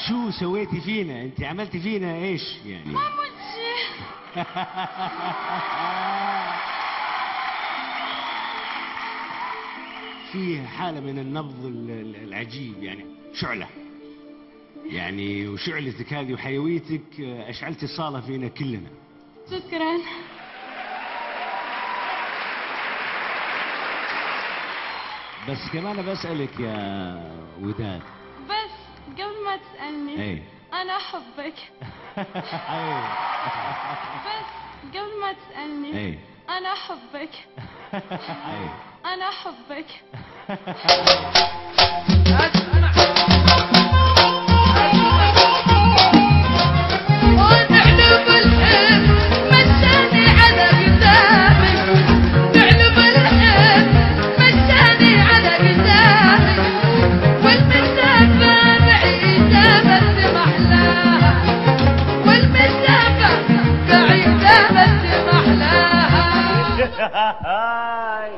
شو سويتي فينا؟ انت عملتي فينا ايش يعني؟ ما عملت شيء. في حالة من النبض العجيب يعني، شعلة يعني، وشعلتك هذه وحيويتك أشعلتي الصالة فينا كلنا. شكرا. بس كمان بسألك يا وداد، بس قبل ما تسألني ايه أنا أحبك. بس قبل ما تسألني ايه أنا أحبك. ايه أنا أحبك. هاي